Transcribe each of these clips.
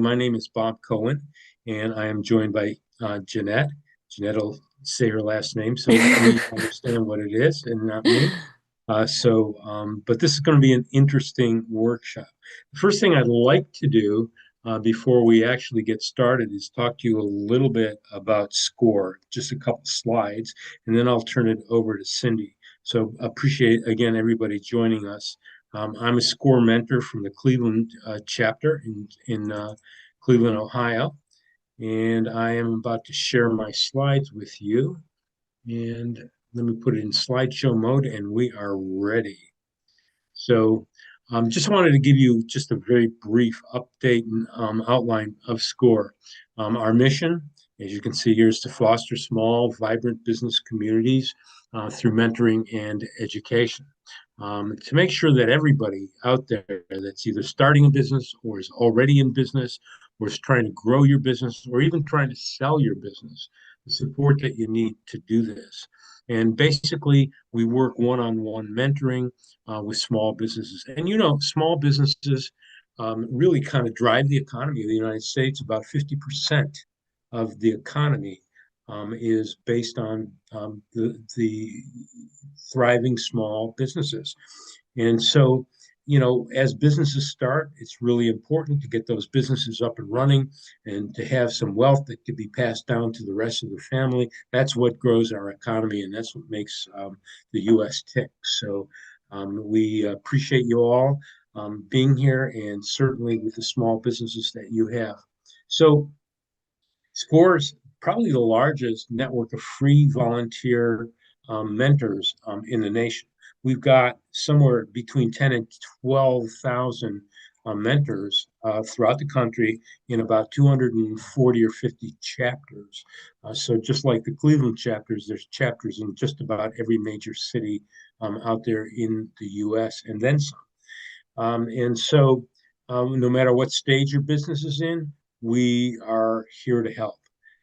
My name is Bob Cohen, and I am joined by Jeanette. Jeanette will say her last name so we understand what it is and not me. But this is going to be an interesting workshop. The first thing I'd like to do before we actually get started is talk to you a little bit about SCORE, just a couple slides, and then I'll turn it over to Cindy. So appreciate, again, everybody joining us. I'm a SCORE mentor from the Cleveland chapter in Cleveland, Ohio, and I am about to share my slides with you. And let me put it in slideshow mode, and we are ready. So just wanted to give you just a very brief update and outline of SCORE. Our mission, as you can see here, is to foster small, vibrant business communities through mentoring and education. To make sure that everybody out there that's either starting a business or is already in business or is trying to grow your business or even trying to sell your business, the support that you need to do this. And basically, we work one-on-one mentoring with small businesses. And small businesses really kind of drive the economy of the United States. About 50% of the economy is based on the thriving small businesses. And so, as businesses start, it's really important to get those businesses up and running and to have some wealth that can be passed down to the rest of the family. That's what grows our economy, and that's what makes the U.S. tick. So we appreciate you all being here, and certainly with the small businesses that you have. So SCORE is probably the largest network of free volunteer mentors in the nation. We've got somewhere between 10 and 12,000 mentors throughout the country in about 240 or 50 chapters. So just like the Cleveland chapters, there's chapters in just about every major city out there in the U.S. and then some. No matter what stage your business is in, we are here to help.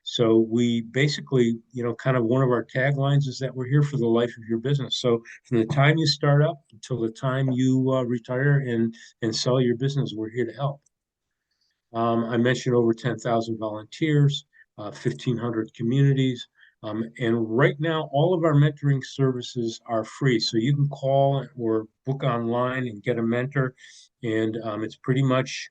So we basically, kind of one of our taglines is that we're here for the life of your business. So from the time you start up until the time you retire and sell your business, we're here to help. I mentioned over 10,000 volunteers, 1,500 communities. And right now, all of our mentoring services are free. So you can call or book online and get a mentor. And it's pretty much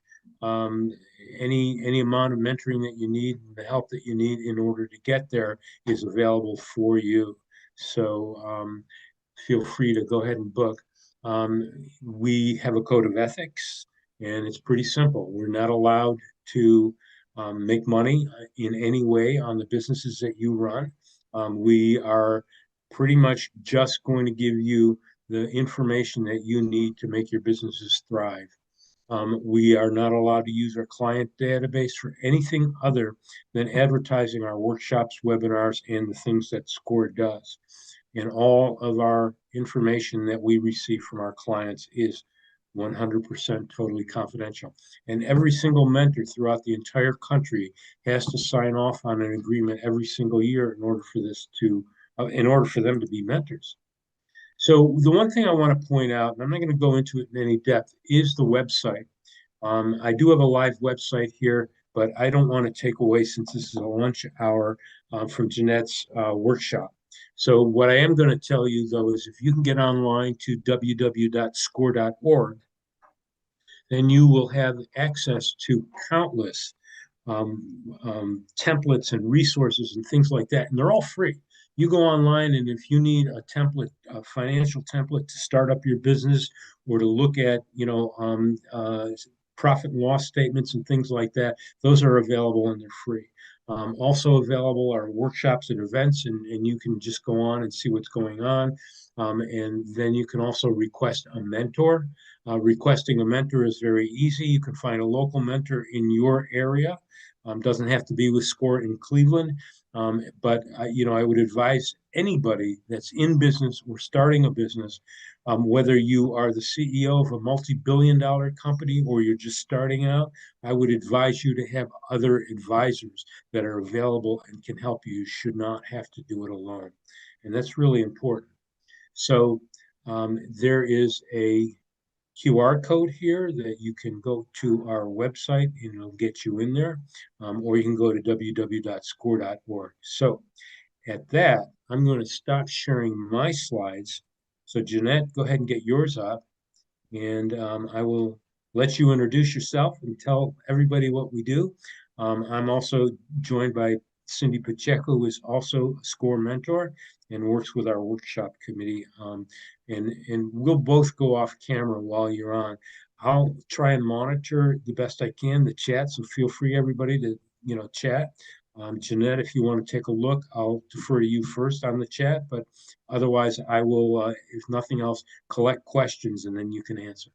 any amount of mentoring that you need, the help that you need in order to get there is available for you. So feel free to go ahead and book. We have a code of ethics, and it's pretty simple. We're not allowed to make money in any way on the businesses that you run. We are pretty much just going to give you the information that you need to make your businesses thrive. We are not allowed to use our client database for anything other than advertising our workshops, webinars, and the things that SCORE does. And all of our information that we receive from our clients is 100% totally confidential. And every single mentor throughout the entire country has to sign off on an agreement every single year in order for them to be mentors. So the one thing I want to point out, and I'm not going to go into it in any depth, is the website. I do have a live website here, but I don't want to take away, since this is a lunch hour, from Jeanette's workshop. So what I am going to tell you, though, is if you can get online to www.score.org, then you will have access to countless templates and resources and things like that. And they're all free. You go online, and if you need a template, a financial template to start up your business or to look at, profit and loss statements and things like that, those are available and they're free. Also available are workshops and events, and you can just go on and see what's going on. And then you can also request a mentor. Requesting a mentor is very easy. You can find a local mentor in your area. Doesn't have to be with SCORE in Cleveland. But I would advise anybody that's in business or starting a business, whether you are the CEO of a multi-billion-dollar company or you're just starting out, I would advise you to have other advisors that are available and can help you. You should not have to do it alone. And that's really important. So there is a QR code here that you can go to our website and it'll get you in there, or you can go to www.score.org. So at that, I'm going to stop sharing my slides. So Jeanette, go ahead and get yours up, and I will let you introduce yourself and tell everybody what we do. I'm also joined by Cindy Pacheco, who is also a SCORE mentor and works with our workshop committee. And we'll both go off camera while you're on. I'll try and monitor the best I can the chat, so feel free, everybody, to chat. Jeanette, if you want to take a look, I'll defer to you first on the chat, but otherwise I will, if nothing else, collect questions and then you can answer.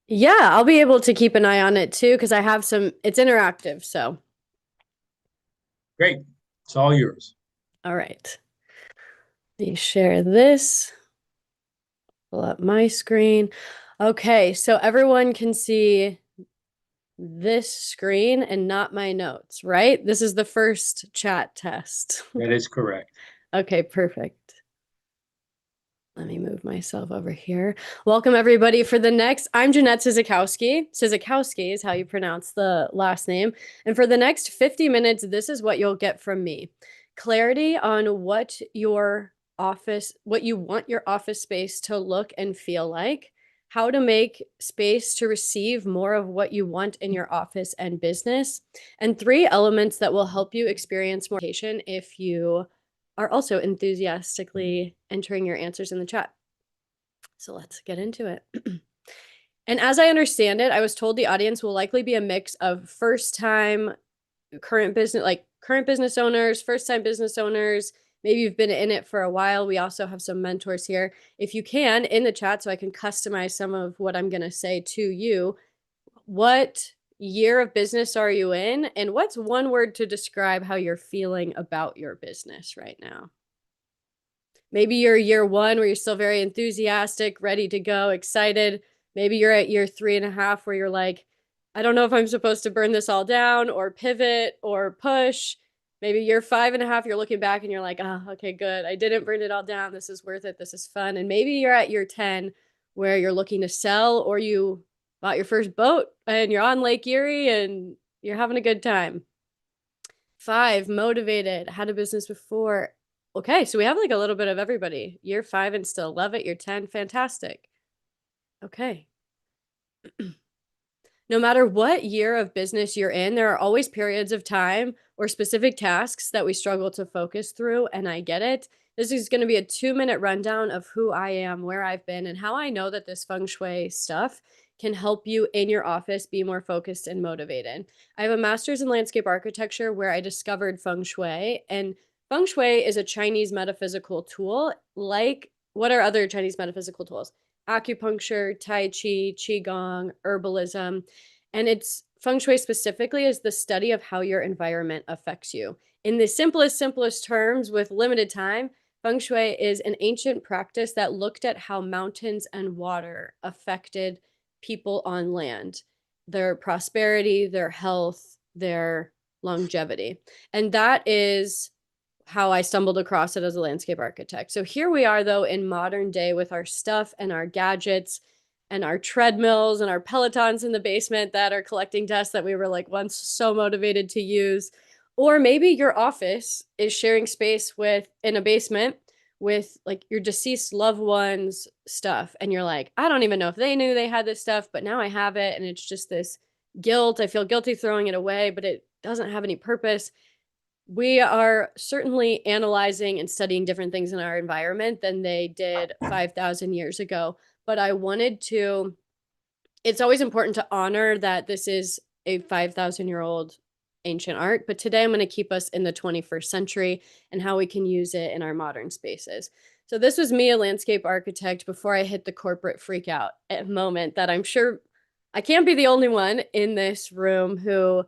Yeah, I'll be able to keep an eye on it too, because I have it's interactive, so. Great, it's all yours. All right. Let me share this. Pull up my screen. Okay, so everyone can see this screen and not my notes, right? This is the first chat test. That is correct. Okay, perfect. Let me move myself over here. Welcome everybody for the next, I'm Jeanette Sizikowski. Sizikowski is how you pronounce the last name. And for the next 50 minutes, this is what you'll get from me. Clarity on what you want your office space to look and feel like, how to make space to receive more of what you want in your office and business, and 3 elements that will help you experience more education if you are also enthusiastically entering your answers in the chat. So let's get into it. And as I understand it, I was told the audience will likely be a mix of first-time current business owners, first-time business owners. Maybe you've been in it for a while. We also have some mentors here. If you can, in the chat, so I can customize some of what I'm going to say to you, what year of business are you in? And what's one word to describe how you're feeling about your business right now? Maybe you're year 1 where you're still very enthusiastic, ready to go, excited. Maybe you're at year 3.5 where you're like, I don't know if I'm supposed to burn this all down or pivot or push. Maybe year 5.5, you're looking back and you're like, oh, okay, good. I didn't burn it all down. This is worth it. This is fun. And maybe you're at year 10 where you're looking to sell, or you bought your first boat and you're on Lake Erie and you're having a good time. 5, motivated, had a business before. Okay, so we have like a little bit of everybody. Year 5 and still love it. Year 10, fantastic. Okay. No matter what year of business you're in, there are always periods of time or specific tasks that we struggle to focus through, and I get it. This is going to be a 2-minute rundown of who I am, where I've been, and how I know that this Feng Shui stuff can help you in your office be more focused and motivated. I have a master's in landscape architecture where I discovered Feng Shui, and Feng Shui is a Chinese metaphysical tool. Like, what are other Chinese metaphysical tools? Acupuncture, Tai Chi, Qigong, herbalism. And it's Feng Shui specifically is the study of how your environment affects you. In the simplest terms, with limited time, Feng Shui is an ancient practice that looked at how mountains and water affected people on land, their prosperity, their health, their longevity. And that is how I stumbled across it as a landscape architect. So here we are, though, in modern day with our stuff and our gadgets and our treadmills and our Pelotons in the basement that are collecting dust that we were like once so motivated to use. Or maybe your office is sharing space in a basement with like your deceased loved ones' stuff. And you're like, I don't even know if they knew they had this stuff, but now I have it. And it's just this guilt. I feel guilty throwing it away, but it doesn't have any purpose. We are certainly analyzing and studying different things in our environment than they did 5,000 years ago. But I wanted to, it's always important to honor that this is a 5,000-year-old ancient art. But today I'm going to keep us in the 21st century and how we can use it in our modern spaces. So this was me, a landscape architect, before I hit the corporate freak out moment that I'm sure I can't be the only one in this room who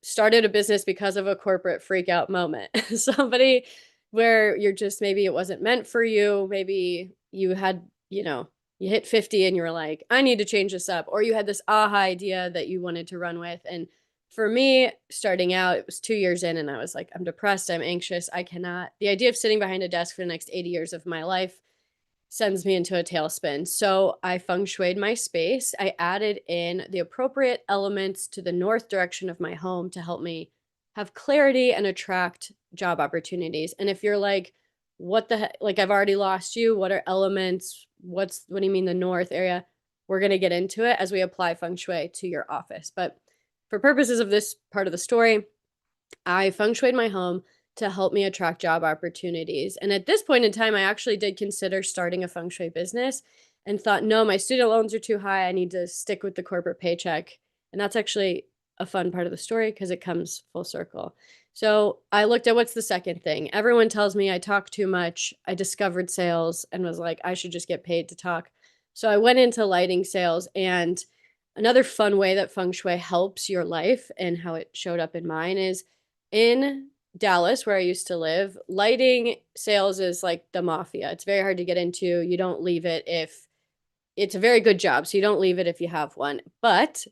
started a business because of a corporate freak out moment. Somebody where you're just, maybe it wasn't meant for you. Maybe you had, you hit 50 and you were like, I need to change this up. Or you had this aha idea that you wanted to run with. And for me, starting out, it was 2 years in and I was like, I'm depressed, I'm anxious, I cannot. The idea of sitting behind a desk for the next 80 years of my life sends me into a tailspin. So I feng shuied my space. I added in the appropriate elements to the north direction of my home to help me have clarity and attract job opportunities. And if you're like, what the heck, like I've already lost you, what are elements? What do you mean the north area? We're going to get into it as we apply feng shui to your office. But for purposes of this part of the story, I feng shuied my home to help me attract job opportunities. And at this point in time, I actually did consider starting a feng shui business and thought, no, my student loans are too high. I need to stick with the corporate paycheck. And that's actually a fun part of the story because it comes full circle. So I looked at what's the second thing. Everyone tells me I talk too much. I discovered sales and was like, I should just get paid to talk. So I went into lighting sales. And another fun way that feng shui helps your life and how it showed up in mine is in Dallas, where I used to live, lighting sales is like the mafia. It's very hard to get into. You don't leave it if it's a very good job, so you don't leave it if you have one. But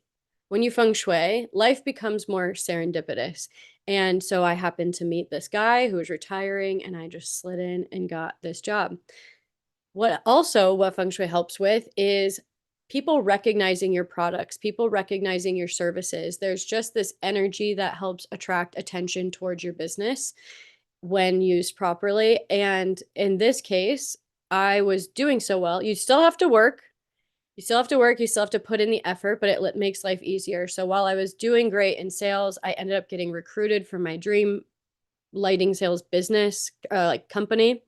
when you feng shui, life becomes more serendipitous. And so I happened to meet this guy who was retiring, and I just slid in and got this job. What feng shui helps with is people recognizing your products, people recognizing your services. There's just this energy that helps attract attention towards your business when used properly. And in this case, I was doing so well. You still have to work. You still have to work. You still have to put in the effort, but it makes life easier. So while I was doing great in sales, I ended up getting recruited for my dream lighting sales business, like company.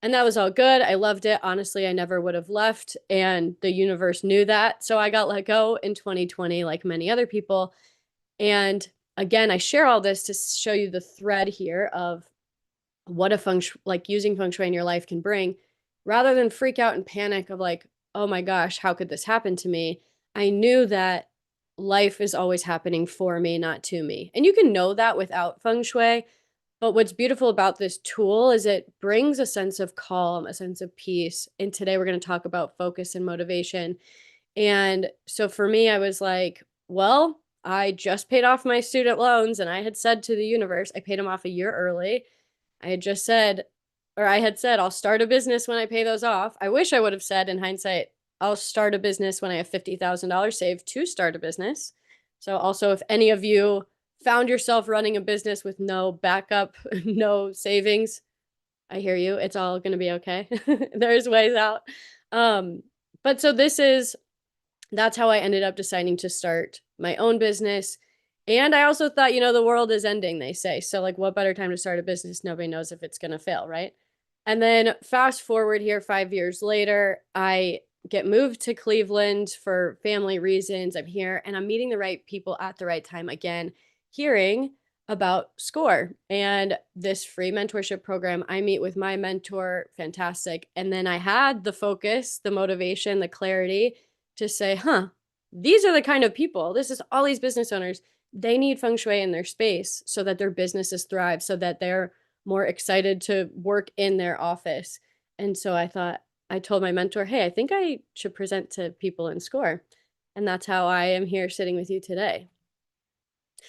And that was all good. I loved it. Honestly, I never would have left. And the universe knew that. So I got let go in 2020, like many other people. And again, I share all this to show you the thread here of what like using feng shui in your life can bring, rather than freak out and panic of like, oh my gosh, how could this happen to me? I knew that life is always happening for me, not to me. And you can know that without feng shui. But what's beautiful about this tool is it brings a sense of calm, a sense of peace. And today we're going to talk about focus and motivation. And so for me, I was like, well, I just paid off my student loans and I had said to the universe, I paid them off a year early. I had just said, or I had said, I'll start a business when I pay those off. I wish I would have said in hindsight, I'll start a business when I have $50,000 saved to start a business. So also, if any of you found yourself running a business with no backup, no savings, I hear you. It's all going to be okay. There's ways out. But so that's how I ended up deciding to start my own business. And I also thought, the world is ending, they say. So, like, what better time to start a business? Nobody knows if it's going to fail, right? And then fast forward here 5 years later, I get moved to Cleveland for family reasons. I'm here and I'm meeting the right people at the right time again, hearing about SCORE and this free mentorship program. I meet with my mentor, fantastic. And then I had the focus, the motivation, the clarity to say, these are the kind of people, this is all these business owners, they need feng shui in their space so that their businesses thrive, so that they're more excited to work in their office. And so I told my mentor, hey, I think I should present to people in SCORE. And that's how I am here sitting with you today.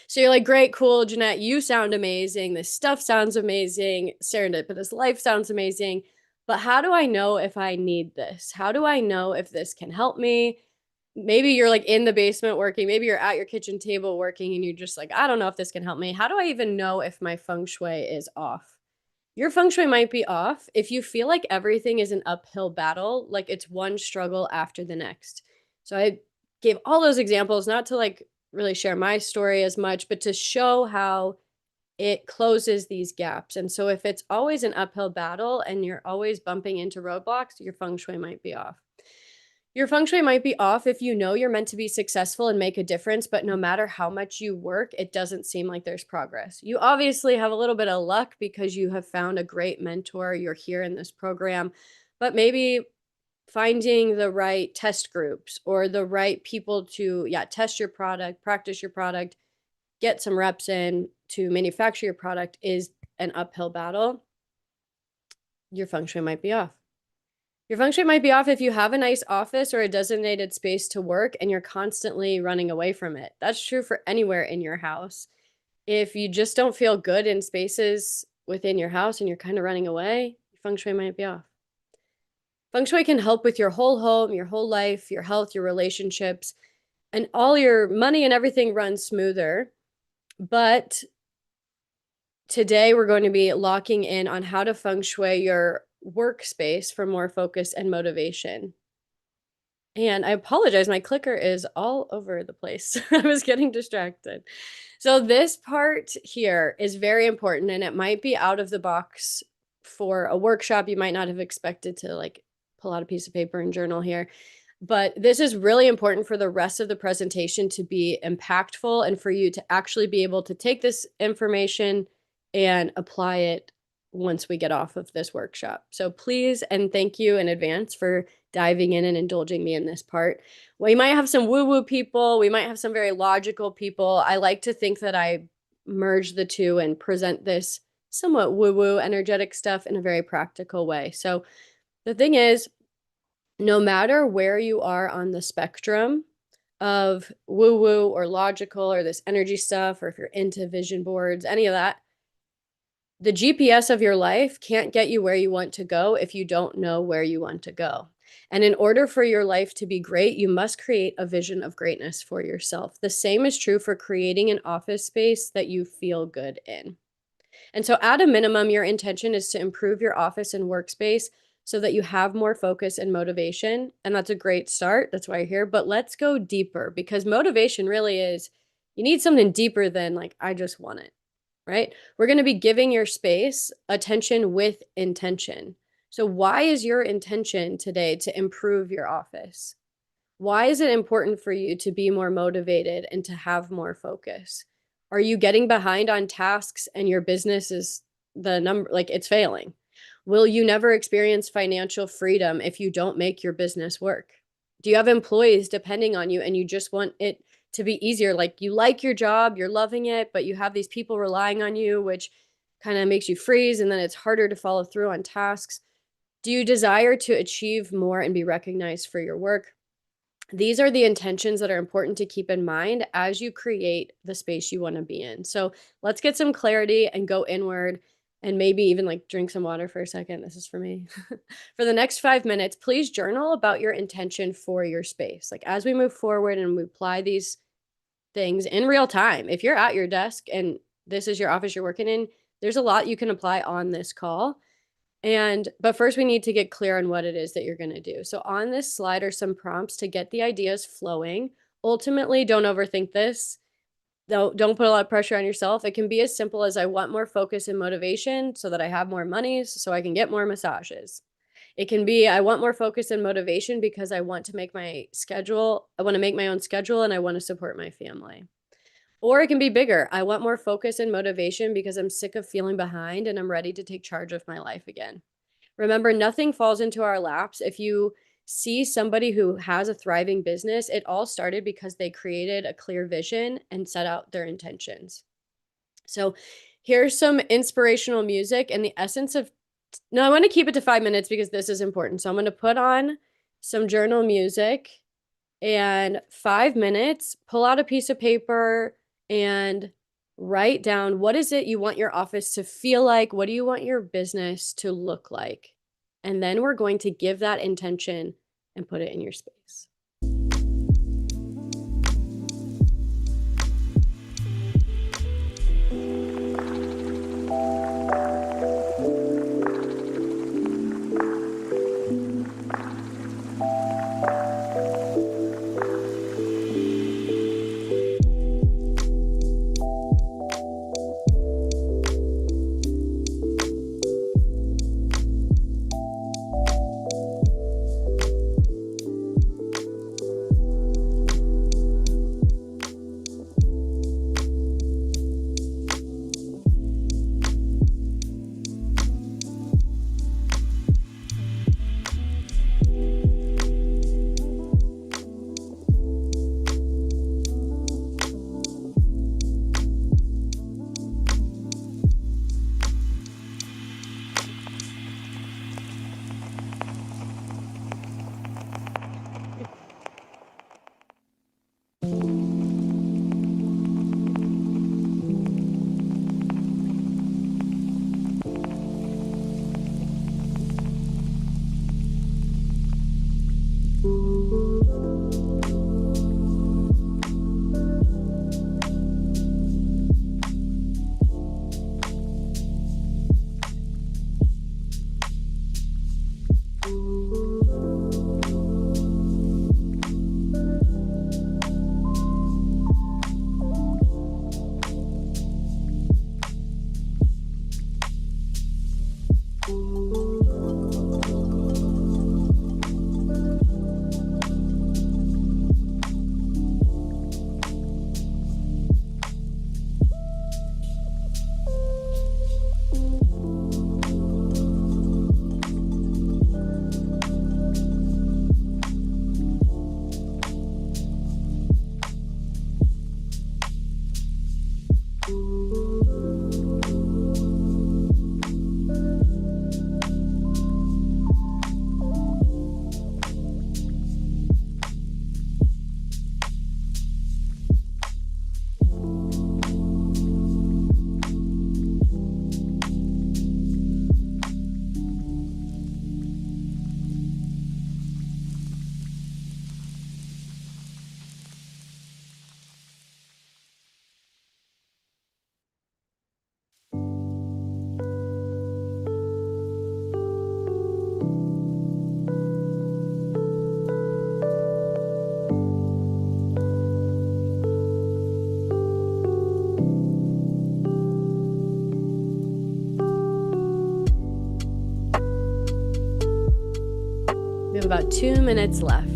So you're like, great, cool, Jeanette, you sound amazing. This stuff sounds amazing. Serendipitous life sounds amazing. But how do I know if I need this? How do I know if this can help me? Maybe you're like in the basement working. Maybe you're at your kitchen table working and you're just like, I don't know if this can help me. How do I even know if my feng shui is off? Your feng shui might be off if you feel like everything is an uphill battle, like it's one struggle after the next. So I gave all those examples, not to like really share my story as much, but to show how it closes these gaps. And so if it's always an uphill battle and you're always bumping into roadblocks, your feng shui might be off. Your feng shui might be off if you know you're meant to be successful and make a difference, but no matter how much you work, it doesn't seem like there's progress. You obviously have a little bit of luck because you have found a great mentor, you're here in this program, but maybe finding the right test groups or the right people to, test your product, practice your product, get some reps in to manufacture your product is an uphill battle. Your feng shui might be off. Your feng shui might be off if you have a nice office or a designated space to work and you're constantly running away from it. That's true for anywhere in your house. If you just don't feel good in spaces within your house and you're kind of running away, your feng shui might be off. Feng Shui can help with your whole home, your whole life, your health, your relationships, and all your money and everything runs smoother. But today we're going to be locking in on how to Feng Shui your workspace for more focus and motivation. And I apologize, my clicker is all over the place. I was getting distracted. So this part here is very important, and it might be out of the box for a workshop. You might not have expected to like pull out a piece of paper and journal here, but this is really important for the rest of the presentation to be impactful and for you to actually be able to take this information and apply it once we get off of this workshop. So please, and thank you in advance for diving in and indulging me in this part. We might have some woo-woo people. We might have some very logical people. I like to think that I merge the two and present this somewhat woo-woo energetic stuff in a very practical way. So the thing is, no matter where you are on the spectrum of woo-woo or logical or this energy stuff, or if you're into vision boards, any of that, the GPS of your life can't get you where you want to go if you don't know where you want to go. And in order for your life to be great, you must create a vision of greatness for yourself. The same is true for creating an office space that you feel good in. And so at a minimum, your intention is to improve your office and workspace so that you have more focus and motivation. And that's a great start. That's why you're here. But let's go deeper, because motivation really is, you need something deeper than like, I just want it, right? We're going to be giving your space attention with intention. So why is your intention today to improve your office? Why is it important for you to be more motivated and to have more focus? Are you getting behind on tasks and your business is the number, like it's failing? Will you never experience financial freedom if you don't make your business work? Do you have employees depending on you and you just want it to be easier? Like you like your job, you're loving it, but you have these people relying on you, which kind of makes you freeze, and then it's harder to follow through on tasks. Do you desire to achieve more and be recognized for your work? These are the intentions that are important to keep in mind as you create the space you want to be in. So let's get some clarity and go inward, and maybe even like drink some water for a second. This is for me. For the next 5 minutes, please journal about your intention for your space. Like as we move forward and we apply these things in real time, if you're at your desk and this is your office you're working in, there's a lot you can apply on this call. But first we need to get clear on what it is that you're going to do. So on this slide are some prompts to get the ideas flowing. Ultimately, don't overthink this. Don't put a lot of pressure on yourself. It can be as simple as, I want more focus and motivation so that I have more money so I can get more massages. It can be, I want more focus and motivation because I want to make my schedule. I want to make my own schedule and I want to support my family. Or it can be bigger. I want more focus and motivation because I'm sick of feeling behind and I'm ready to take charge of my life again. Remember, nothing falls into our laps. If you see somebody who has a thriving business, it all started because they created a clear vision and set out their intentions. So here's some inspirational music, and the essence of, no, I want to keep it to 5 minutes because this is important. So I'm going to put on some journal music, and 5 minutes, pull out a piece of paper and write down, what is it you want your office to feel like? What do you want your business to look like? And then we're going to give that intention and put it in your space. about 2 minutes left.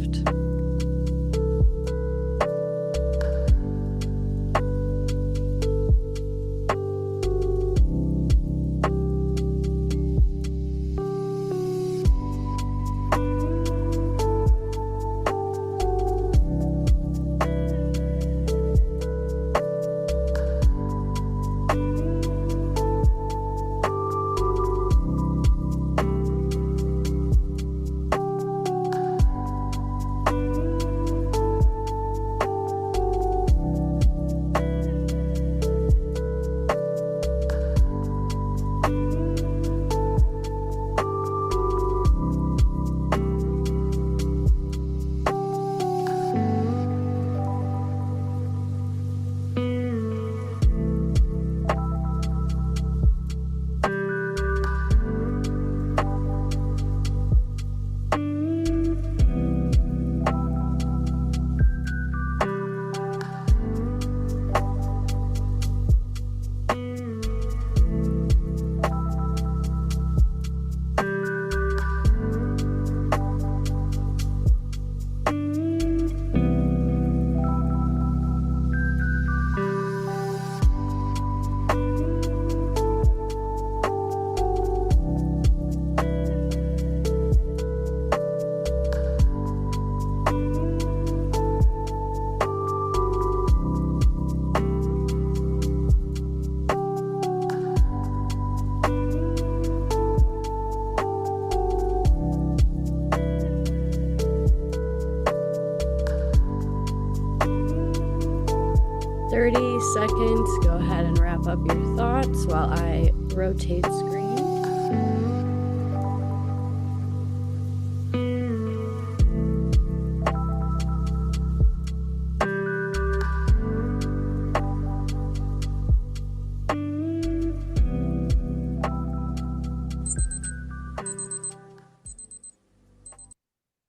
Seconds. Go ahead and wrap up your thoughts while I rotate screen.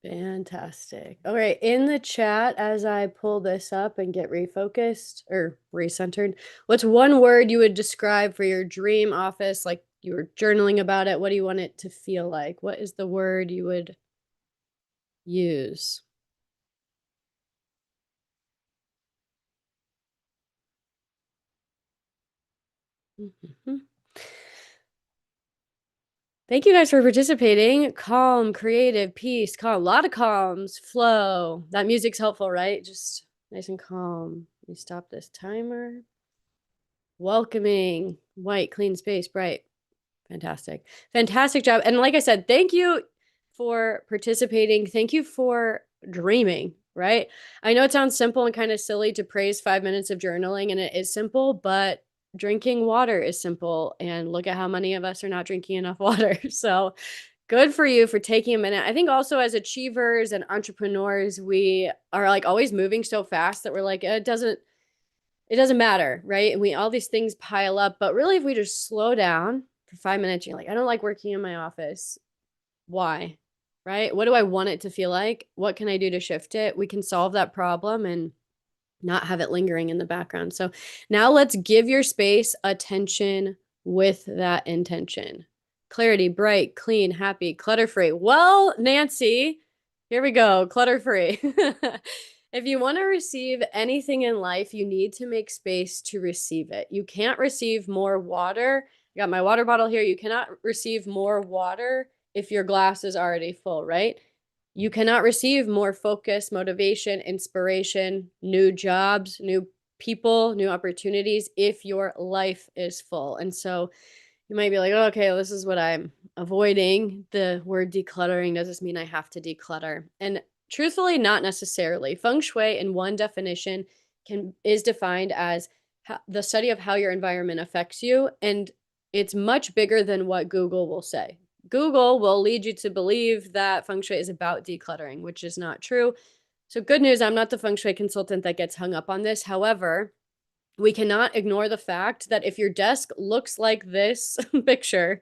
Fantastic. All right, in the chat, as I pull this up and get refocused or recentered, what's one word you would describe for your dream office? Like you were journaling about it. What do you want it to feel like? What is the word you would use? Mhm. Thank you guys for participating. Calm, creative, peace, calm. A lot of calms, flow. That music's helpful, right? Just nice and calm. Let me stop this timer. Welcoming, white, clean space, bright. Fantastic. Fantastic job. And like I said, thank you for participating. Thank you for dreaming, right? I know it sounds simple and kind of silly to praise 5 minutes of journaling, and it is simple, but drinking water is simple. And look at how many of us are not drinking enough water. So good for you for taking a minute. I think also as achievers and entrepreneurs, we are like always moving so fast that we're like, it doesn't matter, right? And we all these things pile up, but really if we just slow down for 5 minutes, you're like, I don't like working in my office. Why? Right? What do I want it to feel like? What can I do to shift it? We can solve that problem and not have it lingering in the background. So now let's give your space attention with that intention. Clarity, bright, clean, happy, clutter-free. Well, Nancy, here we go, clutter-free. If you want to receive anything in life, you need to make space to receive it. You can't receive more water. I got my water bottle here. You cannot receive more water if your glass is already full, right? You cannot receive more focus, motivation, inspiration, new jobs, new people, new opportunities if your life is full. And so you might be like, oh, okay, this is what I'm avoiding. The word decluttering. Does this mean I have to declutter? And truthfully, not necessarily. Feng Shui, in one definition, is defined as the study of how your environment affects you. And it's much bigger than what Google will say. Google will lead you to believe that Feng Shui is about decluttering, which is not true. So good news, I'm not the Feng Shui consultant that gets hung up on this. However, we cannot ignore the fact that if your desk looks like this picture,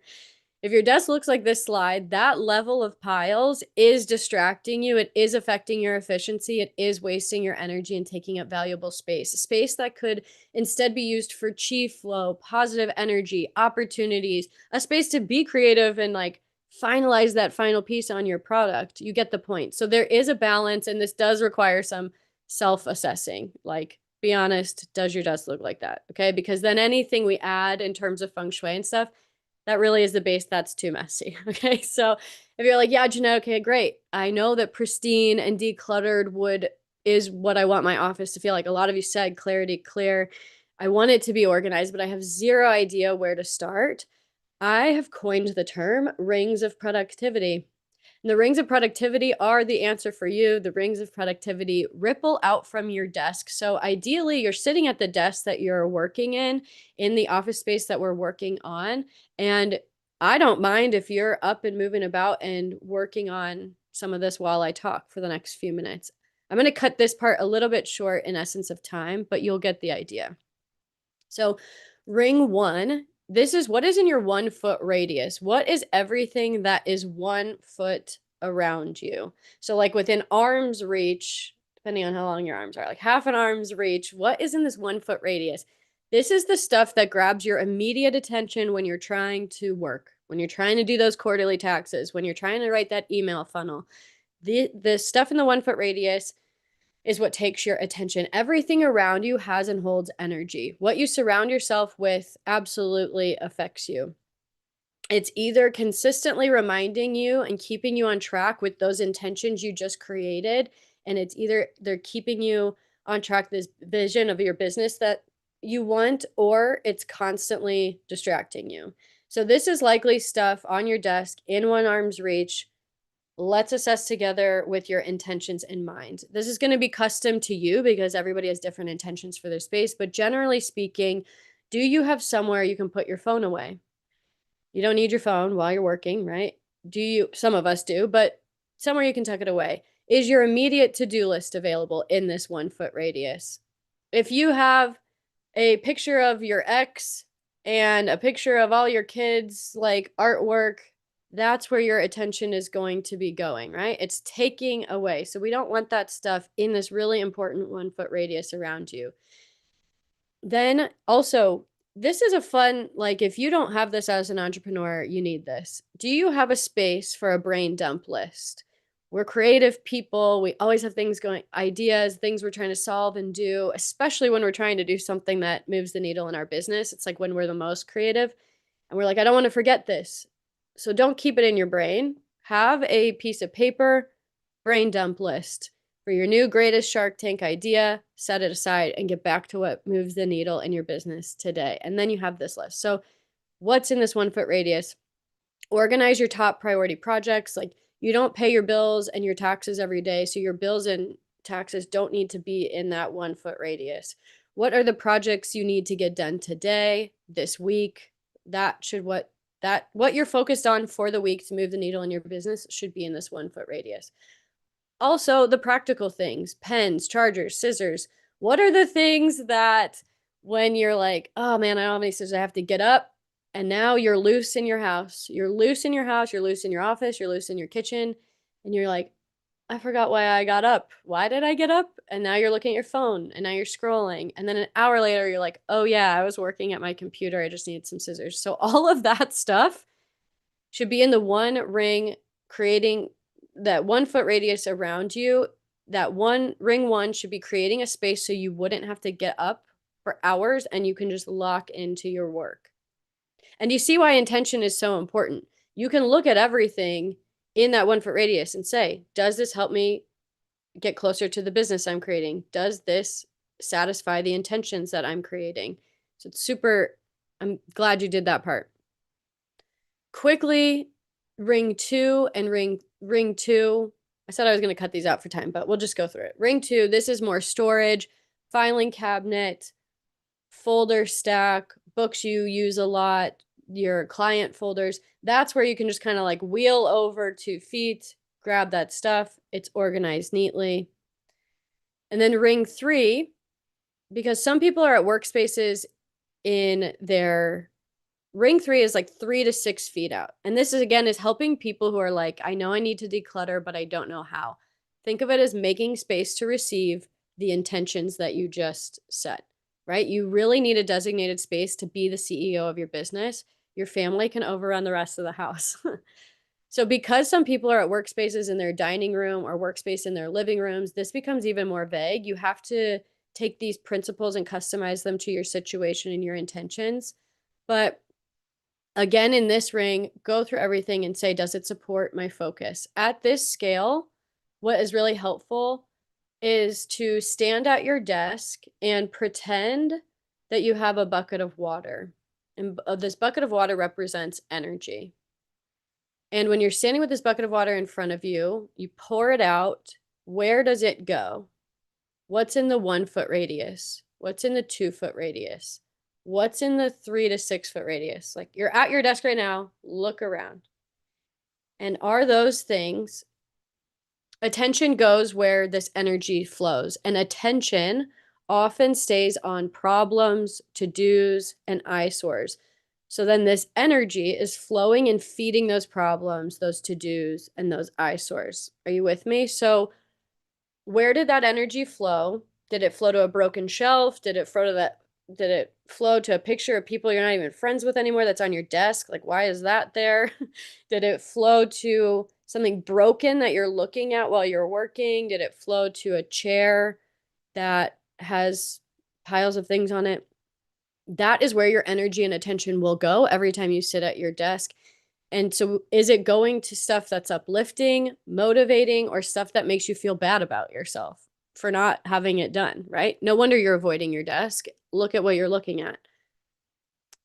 if your desk looks like this slide, that level of piles is distracting you. It is affecting your efficiency. It is wasting your energy and taking up valuable space. Space that could instead be used for chi flow, positive energy, opportunities, a space to be creative and like finalize that final piece on your product. You get the point. So there is a balance, and this does require some self-assessing. Like, be honest, does your desk look like that? Okay, because then anything we add in terms of feng shui and stuff, that really is the base that's too messy. Okay, so if you're like, yeah, Jeanette, okay, great. I know that pristine and decluttered would is what I want my office to feel like. A lot of you said clarity, clear. I want it to be organized, but I have zero idea where to start. I have coined the term rings of productivity. And the rings of productivity are the answer for you. The rings of productivity ripple out from your desk. So ideally, you're sitting at the desk that you're working in the office space that we're working on. And I don't mind if you're up and moving about and working on some of this while I talk for the next few minutes. I'm going to cut this part a little bit short in essence of time, but you'll get the idea. So, ring one, this is what is in your 1 foot radius. What is everything that is 1 foot around you? So, like within arm's reach, depending on how long your arms are, like half an arm's reach, what is in this 1 foot radius? This is the stuff that grabs your immediate attention when you're trying to work, when you're trying to do those quarterly taxes, when you're trying to write that email funnel. The stuff in the 1 foot radius is what takes your attention. Everything around you has and holds energy. What you surround yourself with absolutely affects you. It's either consistently reminding you and keeping you on track with those intentions you just created, and it's either they're keeping you on track this vision of your business that you want, or it's constantly distracting you. So this is likely stuff on your desk in one arm's reach. Let's assess together with your intentions in mind. This is going to be custom to you because everybody has different intentions for their space. But generally speaking, do you have somewhere you can put your phone away? You don't need your phone while you're working, right? Do you? Some of us do, but somewhere you can tuck it away. Is your immediate to-do list available in this 1 foot radius? If you have a picture of your ex and a picture of all your kids, like artwork, that's where your attention is going to be going, right? It's taking away. So we don't want that stuff in this really important 1 foot radius around you. Then also, this is a fun, like if you don't have this as an entrepreneur, you need this. Do you have a space for a brain dump list? We're creative people. We always have things going, ideas, things we're trying to solve and do, especially when we're trying to do something that moves the needle in our business. It's like when we're the most creative and we're like, I don't want to forget this. So don't keep it in your brain. Have a piece of paper, brain dump list for your new greatest Shark Tank idea, set it aside and get back to what moves the needle in your business today. And then you have this list. So what's in this 1 foot radius? Organize your top priority projects. Like you don't pay your bills and your taxes every day. So your bills and taxes don't need to be in that 1 foot radius. What are the projects you need to get done today, this week? That should what you're focused on for the week to move the needle in your business should be in this 1 foot radius. Also, the practical things, pens, chargers, scissors. What are the things that when you're like, oh man, I don't have any scissors, I have to get up, and now you're loose in your house. You're loose in your house, you're loose in your office, you're loose in your kitchen, and you're like, I forgot why I got up. Why did I get up? And now you're looking at your phone, and now you're scrolling. And then an hour later, you're like, oh yeah, I was working at my computer. I just needed some scissors. So all of that stuff should be in the one ring, creating that 1 foot radius around you. That one ring one should be creating a space so you wouldn't have to get up for hours and you can just lock into your work. And you see why intention is so important. You can look at everything in that 1 foot radius and say, does this help me get closer to the business I'm creating? Does this satisfy the intentions that I'm creating? So it's super, I'm glad you did that part. Quickly, ring two and ring two. I said I was going to cut these out for time, but we'll just go through it. Ring two, this is more storage, filing cabinet, folder stack, books you use a lot, your client folders. That's where you can just kind of like wheel over 2 feet, grab that stuff. It's organized neatly. And then ring three, because some people are at workspaces in their ring three is like 3 to 6 feet out. And this is again is helping people who are like, I know I need to declutter, but I don't know how. Think of it as making space to receive the intentions that you just set, right? You really need a designated space to be the CEO of your business. Your family can overrun the rest of the house. So because some people are at workspaces in their dining room or workspace in their living rooms, this becomes even more vague. You have to take these principles and customize them to your situation and your intentions. But again, in this ring, go through everything and say, does it support my focus? At this scale, what is really helpful is to stand at your desk and pretend that you have a bucket of water. And this bucket of water represents energy. And when you're standing with this bucket of water in front of you, you pour it out. Where does it go? What's in the 1 foot radius? What's in the 2 foot radius? What's in the 3 to 6 foot radius? Like, you're at your desk right now, look around. And are those things, attention goes where this energy flows, and attention often stays on problems, to-dos, and eyesores. So then this energy is flowing and feeding those problems, those to-dos, and those eyesores. Are you with me? So where did that energy flow? Did it flow to a broken shelf? Did it flow to a picture of people you're not even friends with anymore that's on your desk? Like, why is that there? Did it flow to something broken that you're looking at while you're working? Did it flow to a chair that has piles of things on it? That is where your energy and attention will go every time you sit at your desk. And so is it going to stuff that's uplifting, motivating, or stuff that makes you feel bad about yourself for not having it done, right? No wonder you're avoiding your desk. Look at what you're looking at.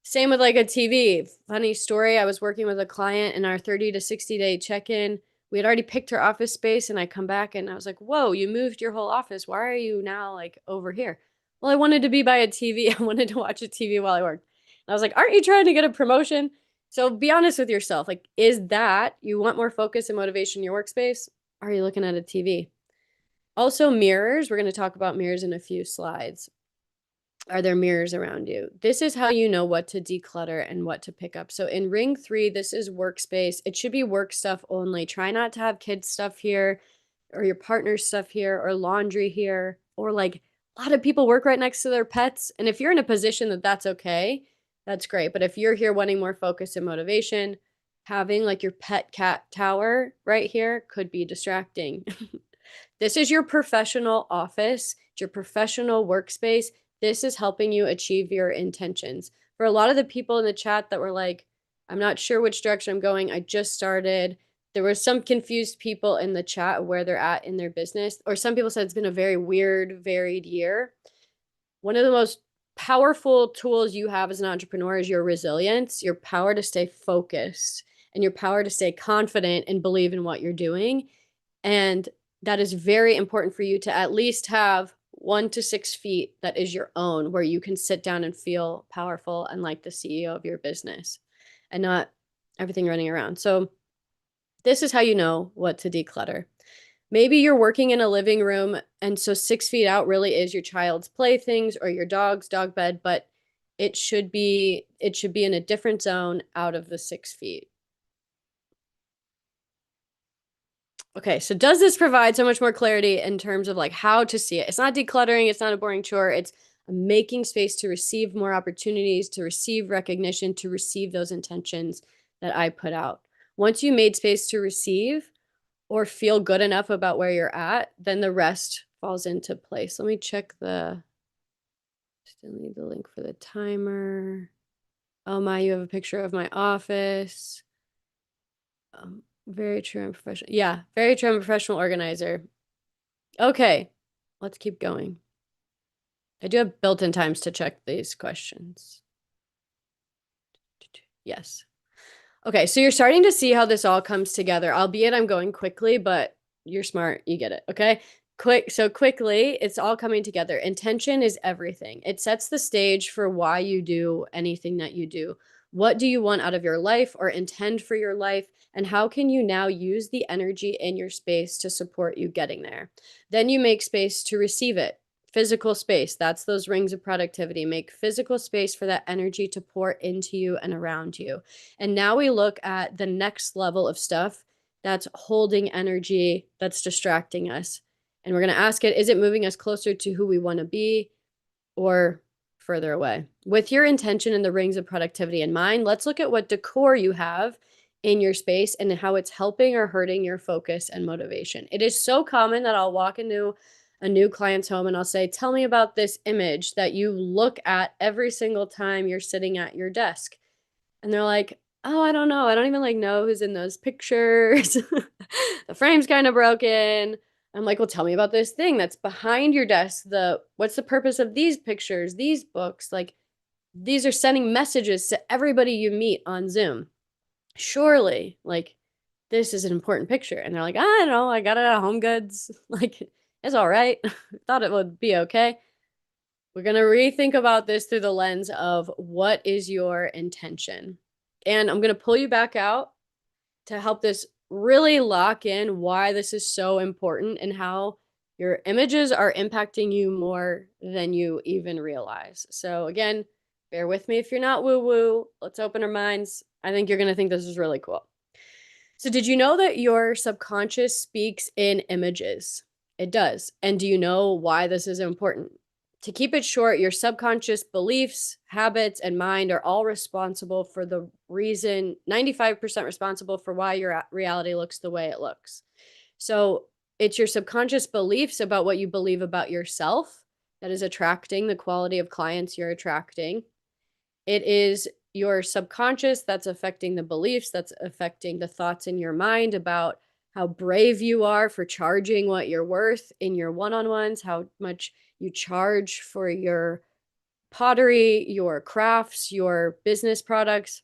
Same with like a TV. Funny story, I was working with a client in our 30 to 60 day check-in. We had already picked her office space, and I come back and I was like, whoa, you moved your whole office. Why are you now like over here? Well, I wanted to be by a TV. I wanted to watch a TV while I worked. And I was like, aren't you trying to get a promotion? So be honest with yourself. Like, is that you want more focus and motivation in your workspace? Are you looking at a TV? Also, mirrors. We're going to talk about mirrors in a few slides. Are there mirrors around you? This is how you know what to declutter and what to pick up. So in ring 3, this is workspace. It should be work stuff only. Try not to have kids stuff here or your partner's stuff here or laundry here, or like a lot of people work right next to their pets. And if you're in a position that that's okay, that's great. But if you're here wanting more focus and motivation, having like your pet cat tower right here could be distracting. This is your professional office, it's your professional workspace. This is helping you achieve your intentions. For a lot of the people in the chat that were like, I'm not sure which direction I'm going, I just started. There were some confused people in the chat where they're at in their business, or some people said it's been a very weird, varied year. One of the most powerful tools you have as an entrepreneur is your resilience, your power to stay focused, and your power to stay confident and believe in what you're doing. And that is very important for you to at least have 1 to 6 feet that is your own, where you can sit down and feel powerful and like the CEO of your business and not everything running around. So this is how you know what to declutter. Maybe you're working in a living room, and so 6 feet out really is your child's playthings or your dog's dog bed, but it should be in a different zone out of the 6 feet. Okay, so does this provide so much more clarity in terms of like how to see it? It's not decluttering, it's not a boring chore, it's making space to receive more opportunities, to receive recognition, to receive those intentions that I put out. Once you made space to receive or feel good enough about where you're at, then the rest falls into place. Let me check still need the link for the timer. Oh my, you have a picture of my office. Very true and professional. Yeah, very true and professional organizer. Okay, let's keep going. I do have built-in times to check these questions. Yes. Okay, so you're starting to see how this all comes together, albeit I'm going quickly, but you're smart, you get it, okay? Quickly, it's all coming together. Intention is everything. It sets the stage for why you do anything that you do. What do you want out of your life or intend for your life? And how can you now use the energy in your space to support you getting there? Then you make space to receive it. Physical space, that's those rings of productivity. Make physical space for that energy to pour into you and around you. And now we look at the next level of stuff that's holding energy, that's distracting us. And we're going to ask it, is it moving us closer to who we want to be or further away? With your intention and the rings of productivity in mind, let's look at what decor you have in your space and how it's helping or hurting your focus and motivation. It is so common that I'll walk into a new client's home and I'll say, "Tell me about this image that you look at every single time you're sitting at your desk." And they're like, "Oh, I don't know. I don't even like know who's in those pictures. The frame's kind of broken." I'm like, "Well, tell me about this thing that's behind your desk. What's the purpose of these pictures, these books? Like, these are sending messages to everybody you meet on Zoom. Surely, like, this is an important picture." And they're like, "I don't know. I got it at Home Goods. Like, it's all right. Thought it would be okay." We're going to rethink about this through the lens of what is your intention. And I'm going to pull you back out to help this really lock in why this is so important and how your images are impacting you more than you even realize. So, again, bear with me if you're not woo woo. Let's open our minds. I think you're going to think this is really cool. So, did you know that your subconscious speaks in images? It does. And do you know why this is important? To keep it short, your subconscious beliefs, habits, and mind are all responsible for the reason, 95% responsible for why your reality looks the way it looks. So, it's your subconscious beliefs about what you believe about yourself that is attracting the quality of clients you're attracting. It is your subconscious that's affecting the beliefs, that's affecting the thoughts in your mind about how brave you are for charging what you're worth in your one on ones, how much you charge for your pottery, your crafts, your business products.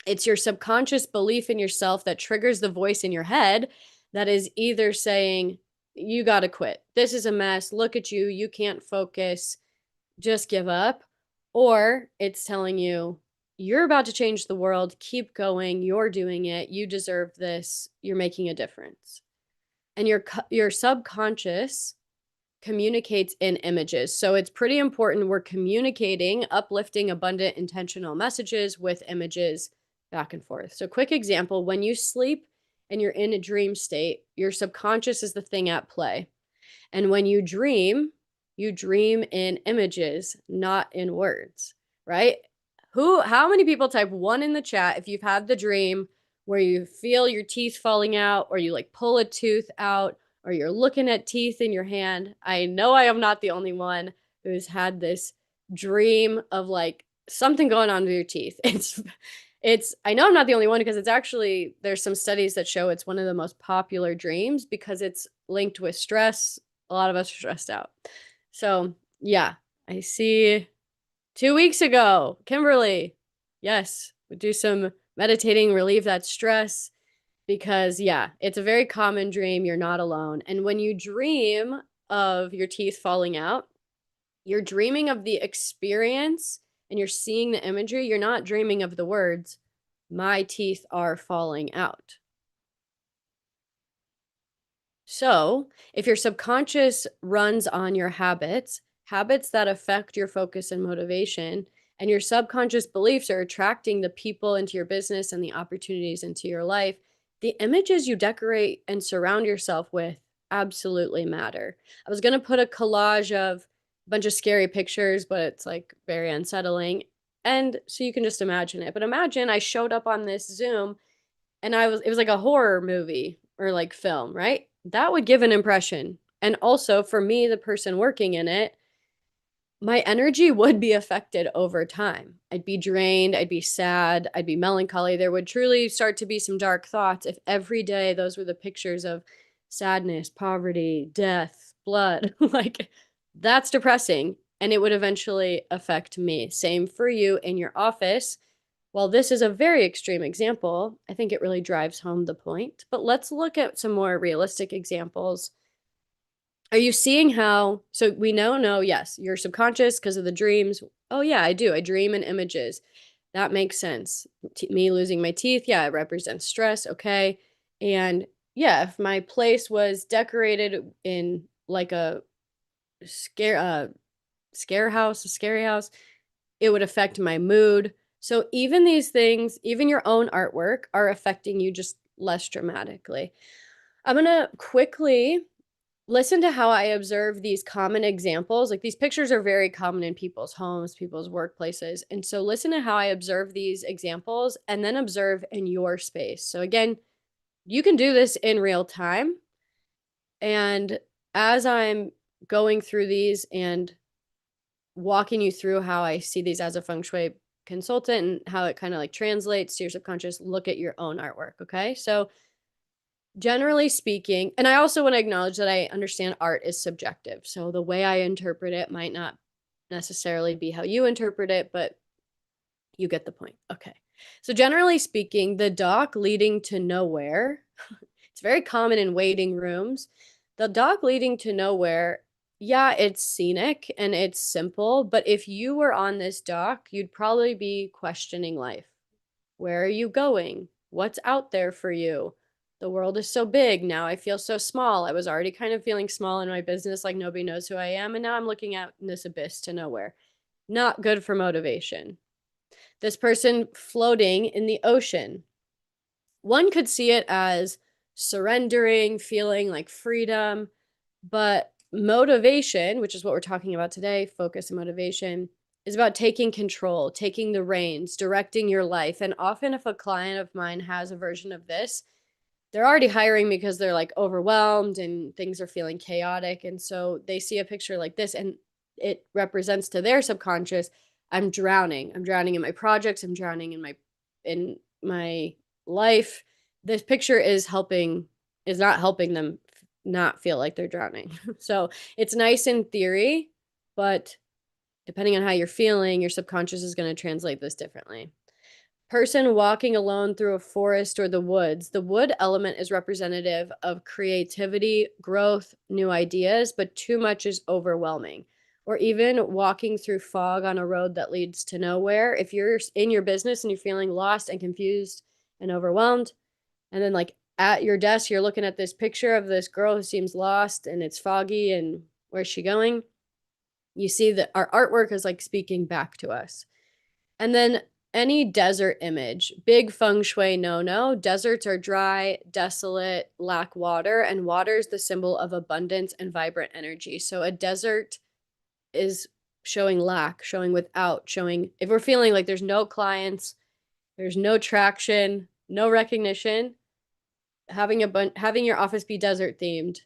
It's your subconscious belief in yourself that triggers the voice in your head that is either saying, "You got to quit. This is a mess. Look at you. You can't focus. Just give up." Or it's telling you, "You're about to change the world. Keep going. You're doing it. You deserve this. You're making a difference." And your subconscious communicates in images. So it's pretty important we're communicating uplifting, abundant, intentional messages with images back and forth. So, quick example, when you sleep and you're in a dream state, your subconscious is the thing at play. And when you dream in images, not in words, right? How many people type one in the chat if you've had the dream where you feel your teeth falling out or you like pull a tooth out or you're looking at teeth in your hand? I know I am not the only one who's had this dream of like something going on with your teeth. I know I'm not the only one because it's actually there's some studies that show it's one of the most popular dreams because it's linked with stress. A lot of us are stressed out. So, yeah, I see 2 weeks ago, Kimberly. Yes, we do some meditating, relieve that stress because, yeah, it's a very common dream. You're not alone. And when you dream of your teeth falling out, you're dreaming of the experience and you're seeing the imagery. You're not dreaming of the words, "My teeth are falling out." So, if your subconscious runs on your habits, habits that affect your focus and motivation, and your subconscious beliefs are attracting the people into your business and the opportunities into your life, the images you decorate and surround yourself with absolutely matter. I was going to put a collage of a bunch of scary pictures, but it's like very unsettling. And so you can just imagine it. But imagine I showed up on this Zoom and it was like a horror movie or like film, right? That would give an impression. And also for me, the person working in it, my energy would be affected over time. I'd be drained, I'd be sad, I'd be melancholy. There would truly start to be some dark thoughts if every day those were the pictures of sadness, poverty, death, blood. Like, that's depressing. And it would eventually affect me. Same for you in your office. While this is a very extreme example, I think it really drives home the point. But let's look at some more realistic examples. Are you seeing how? So we know, no, yes, your subconscious because of the dreams. Oh, yeah, I do. I dream in images. That makes sense. Me losing my teeth, yeah, it represents stress. Okay. And yeah, if my place was decorated in like a scare, scare house, a scary house, it would affect my mood. So even these things, even your own artwork, are affecting you just less dramatically. I'm going to quickly listen to how I observe these common examples. Like these pictures are very common in people's homes, people's workplaces. And so listen to how I observe these examples and then observe in your space. So again, you can do this in real time. And as I'm going through these and walking you through how I see these as a feng shui consultant and how it kind of like translates to your subconscious, look at your own artwork. Okay. So generally speaking, and I also want to acknowledge that I understand art is subjective. So the way I interpret it might not necessarily be how you interpret it, but you get the point. Okay. So generally speaking, the dock leading to nowhere, it's very common in waiting rooms. The dock leading to nowhere, yeah, it's scenic and it's simple, but if you were on this dock, you'd probably be questioning life. Where are you going? What's out there for you? The world is so big. Now I feel so small. I was already kind of feeling small in my business, like nobody knows who I am. And now I'm looking out in this abyss to nowhere. Not good for motivation. This person floating in the ocean. One could see it as surrendering, feeling like freedom, but motivation, which is what we're talking about today, focus and motivation, is about taking control, taking the reins, directing your life. And often, if a client of mine has a version of this, they're already hiring because they're like overwhelmed and things are feeling chaotic. And so they see a picture like this and it represents to their subconscious, I'm drowning. I'm drowning in my projects. I'm drowning in my life. This picture is not helping them not feel like they're drowning. So it's nice in theory, but depending on how you're feeling, your subconscious is going to translate this differently. Person walking alone through a forest or the woods. The wood element is representative of creativity, growth, new ideas, but too much is overwhelming. Or even walking through fog on a road that leads to nowhere. If you're in your business and you're feeling lost and confused and overwhelmed, and then like at your desk, you're looking at this picture of this girl who seems lost and it's foggy and where's she going? You see that our artwork is like speaking back to us. And then any desert image, big feng shui no. Deserts are dry, desolate, lack water, and water is the symbol of abundance and vibrant energy. So a desert is showing lack, showing without, showing if we're feeling like there's no clients, there's no traction, no recognition, having your office be desert themed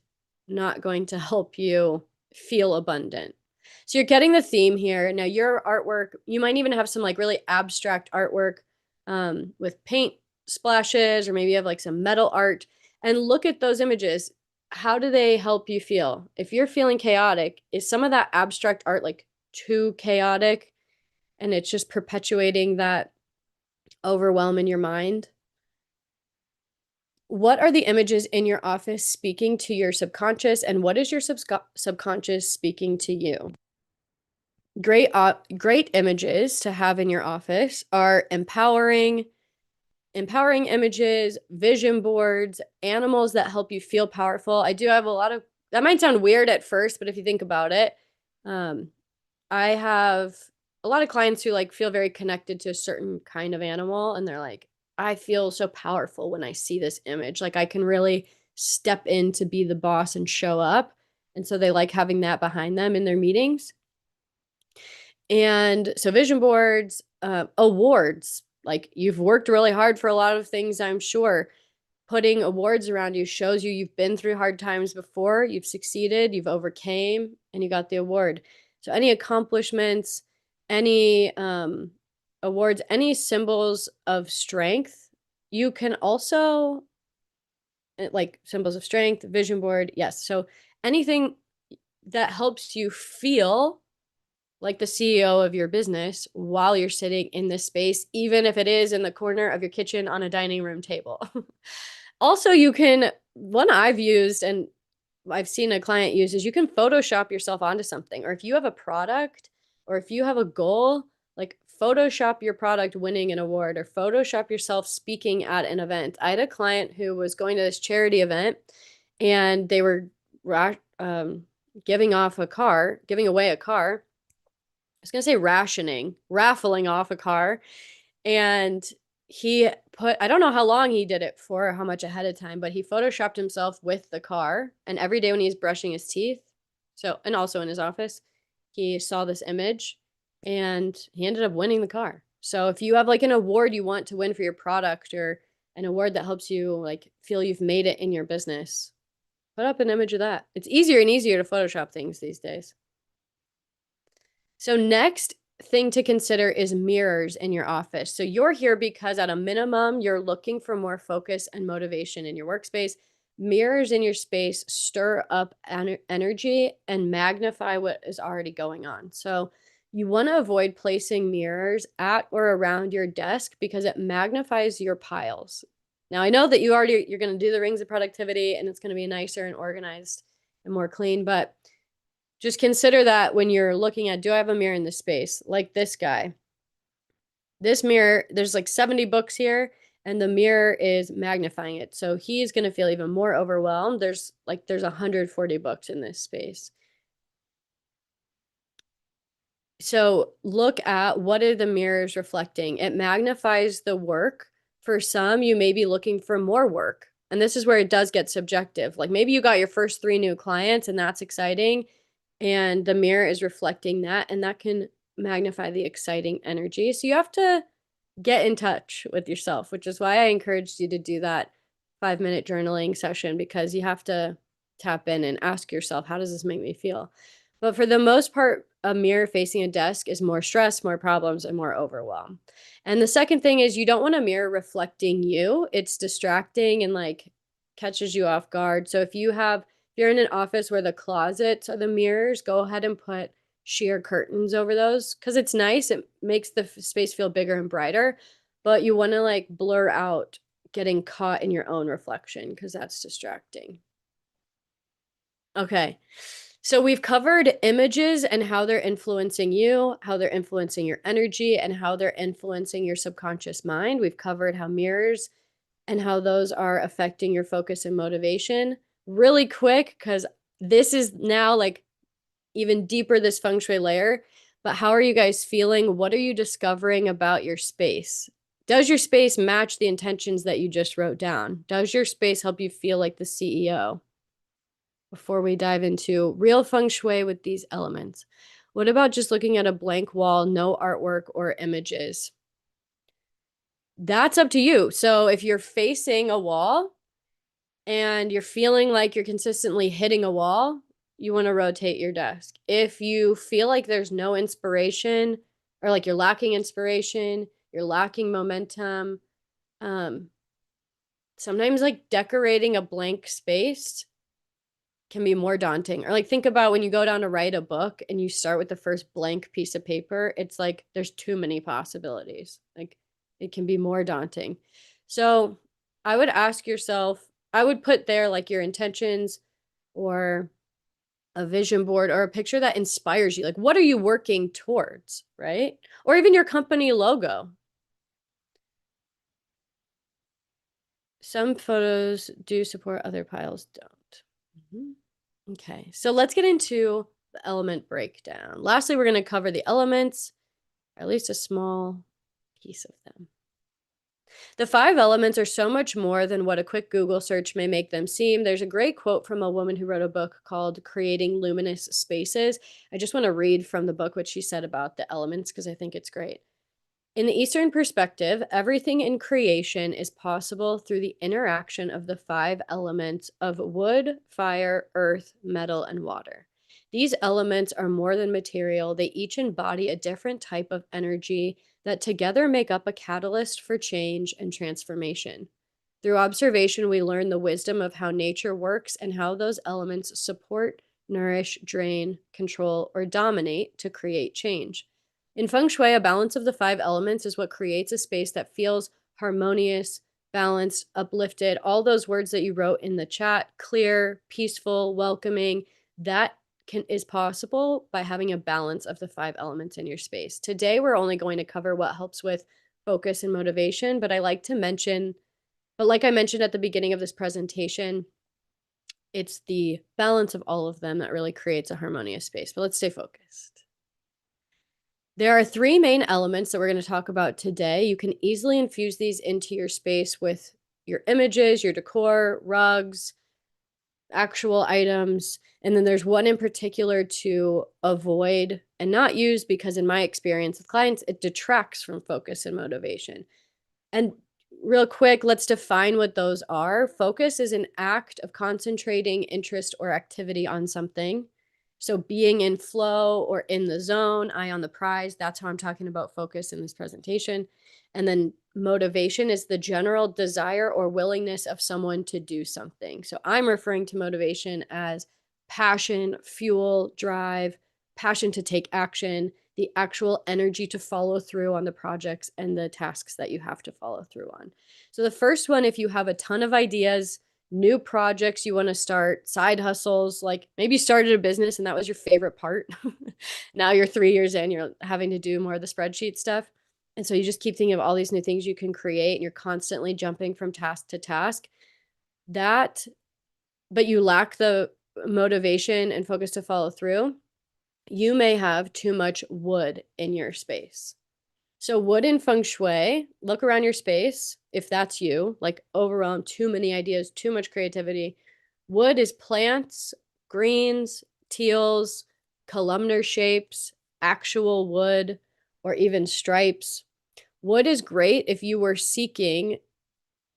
not going to help you feel abundant. So you're getting the theme here. Now your artwork, you might even have some like really abstract artwork with paint splashes, or maybe you have like some metal art, and look at those images. How do they help you feel? If you're feeling chaotic, is some of that abstract art like too chaotic and it's just perpetuating that overwhelm in your mind? What are the images in your office speaking to your subconscious, and what is your subconscious speaking to you? Great images to have in your office are empowering images, vision boards, animals that help you feel powerful. I do have a lot of that might sound weird at first, but if you think about it, um, I have a lot of clients who like feel very connected to a certain kind of animal, and they're like, I feel so powerful when I see this image. Like I can really step in to be the boss and show up. And so they like having that behind them in their meetings. And so vision boards, awards, like you've worked really hard for a lot of things, I'm sure. Putting awards around you shows you've been through hard times before, you've succeeded, you've overcame, and you got the award. So any accomplishments, any awards, any symbols of strength, you can also like symbols of strength, vision board, yes. So anything that helps you feel like the CEO of your business while you're sitting in this space, even if it is in the corner of your kitchen on a dining room table. Also, you can, one I've used and I've seen a client use is you can Photoshop yourself onto something. Or if you have a product or if you have a goal, like Photoshop your product winning an award or Photoshop yourself speaking at an event. I had a client who was going to this charity event and they were giving away a car. I was going to say raffling off a car. And he put, I don't know how long he did it for, how much ahead of time, but he photoshopped himself with the car. And every day when he's brushing his teeth, so, and also in his office, he saw this image and he ended up winning the car. So if you have like an award you want to win for your product, or an award that helps you like feel you've made it in your business, put up an image of that. It's easier and easier to Photoshop things these days. So next thing to consider is mirrors in your office. So you're here because at a minimum, you're looking for more focus and motivation in your workspace. Mirrors in your space stir up energy and magnify what is already going on. So you want to avoid placing mirrors at or around your desk because it magnifies your piles. Now I know that you're going to do the rings of productivity and it's going to be nicer and organized and more clean, but just consider that when you're looking at, do I have a mirror in this space? Like this guy. This mirror, there's like 70 books here, and the mirror is magnifying it. So he's going to feel even more overwhelmed. There's 140 books in this space. So look at, what are the mirrors reflecting? It magnifies the work. For some, you may be looking for more work. And this is where it does get subjective. Like maybe you got your first 3 new clients and that's exciting, and the mirror is reflecting that, and that can magnify the exciting energy. So you have to get in touch with yourself, which is why I encouraged you to do that 5-minute journaling session, because you have to tap in and ask yourself, how does this make me feel? But for the most part, a mirror facing a desk is more stress, more problems, and more overwhelm. And the second thing is, you don't want a mirror reflecting you. It's distracting and like catches you off guard. So if you're in an office where the closets are the mirrors, go ahead and put sheer curtains over those, because it's nice. It makes the space feel bigger and brighter, but you want to like blur out getting caught in your own reflection, because that's distracting. Okay. So we've covered images and how they're influencing you, how they're influencing your energy, and how they're influencing your subconscious mind. We've covered how mirrors and how those are affecting your focus and motivation. Really quick, because this is now like even deeper, this feng shui layer. But how are you guys feeling? What are you discovering about your space? Does your space match the intentions that you just wrote down? Does your space help you feel like the CEO? Before we dive into real feng shui with these elements, what about just looking at a blank wall, no artwork or images? That's up to you. So if you're facing a wall and you're feeling like you're consistently hitting a wall, you want to rotate your desk. If you feel like there's no inspiration, or like you're lacking inspiration, you're lacking momentum, um, sometimes like decorating a blank space can be more daunting. Or like think about when you go down to write a book and you start with the first blank piece of paper, it's like there's too many possibilities. Like it can be more daunting. So I would ask yourself, I would put there like your intentions, or a vision board, or a picture that inspires you. Like what are you working towards, right? Or even your company logo. Some photos do support, other piles don't. Okay, so let's get into the element breakdown. Lastly, we're going to cover the elements, or at least a small piece of them. The 5 elements are so much more than what a quick Google search may make them seem. There's a great quote from a woman who wrote a book called Creating Luminous Spaces. I just want to read from the book what she said about the elements, because I think it's great. In the Eastern perspective, everything in creation is possible through the interaction of the 5 elements of wood, fire, earth, metal, and water. These elements are more than material. They each embody a different type of energy that together make up a catalyst for change and transformation. Through observation, we learn the wisdom of how nature works and how those elements support, nourish, drain, control, or dominate to create change. In feng shui, a balance of the 5 elements is what creates a space that feels harmonious, balanced, uplifted. All those words that you wrote in the chat, clear, peaceful, welcoming, that is possible by having a balance of the 5 elements in your space. Today, we're only going to cover what helps with focus and motivation, but like I mentioned at the beginning of this presentation, it's the balance of all of them that really creates a harmonious space. But let's stay focused. There are three main elements that we're going to talk about today. You can easily infuse these into your space with your images, your decor, rugs, actual items. And then there's one in particular to avoid and not use because, in my experience with clients, it detracts from focus and motivation. And real quick, let's define what those are. Focus is an act of concentrating interest or activity on something. So being in flow or in the zone, eye on the prize, that's how I'm talking about focus in this presentation. And then motivation is the general desire or willingness of someone to do something. So I'm referring to motivation as passion, fuel, drive, passion to take action, the actual energy to follow through on the projects and the tasks that you have to follow through on. So the first one, if you have a ton of ideas, new projects you want to start, side hustles, like maybe you started a business and that was your favorite part. Now you're 3 years in, you're having to do more of the spreadsheet stuff. And so you just keep thinking of all these new things you can create and you're constantly jumping from task to task. That, but you lack the motivation and focus to follow through, you may have too much wood in your space. So wood in Feng Shui, look around your space. If that's you, like overwhelmed, too many ideas, too much creativity. Wood is plants, greens, teals, columnar shapes, actual wood, or even stripes. Wood is great if you were seeking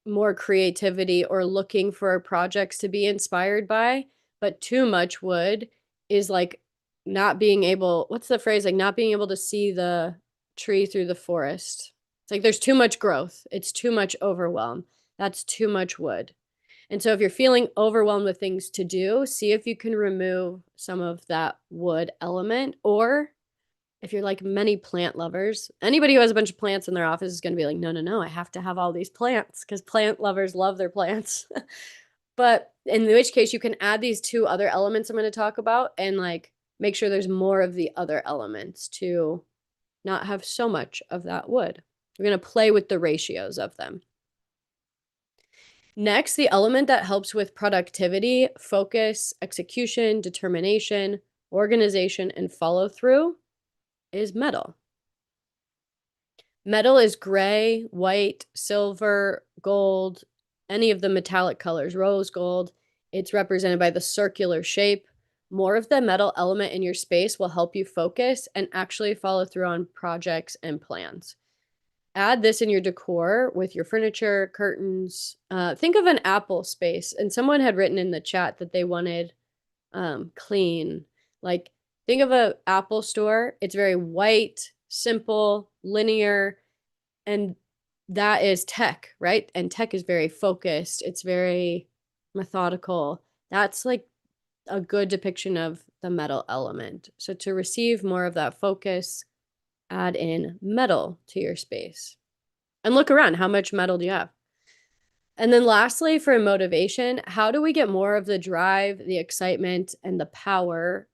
more creativity or looking for projects to be inspired by, but too much wood is like not being able, what's the phrase? Like not being able to see the tree through the forest. It's like there's too much growth. It's too much overwhelm. That's too much wood. And so if you're feeling overwhelmed with things to do, see if you can remove some of that wood element. Or if you're like many plant lovers, anybody who has a bunch of plants in their office is going to be like, no, no, no, I have to have all these plants because plant lovers love their plants. But in which case, you can add these two other elements I'm going to talk about and like make sure there's more of the other elements to not have so much of that wood. We're going to play with the ratios of them. Next, the element that helps with productivity, focus, execution, determination, organization, and follow through is metal. Metal is gray, white, silver, gold, any of the metallic colors, rose gold. It's represented by the circular shape. More of the metal element in your space will help you focus and actually follow through on projects and plans. Add this in your decor with your furniture, curtains. Think of an Apple space. And someone had written in the chat that they wanted clean. Like, think of an Apple store. It's very white, simple, linear, and that is tech, right? And tech is very focused. It's very methodical. That's like a good depiction of the metal element. So to receive more of that focus, add in metal to your space. And look around, how much metal do you have? And then lastly, for motivation, how do we get more of the drive, the excitement, and the power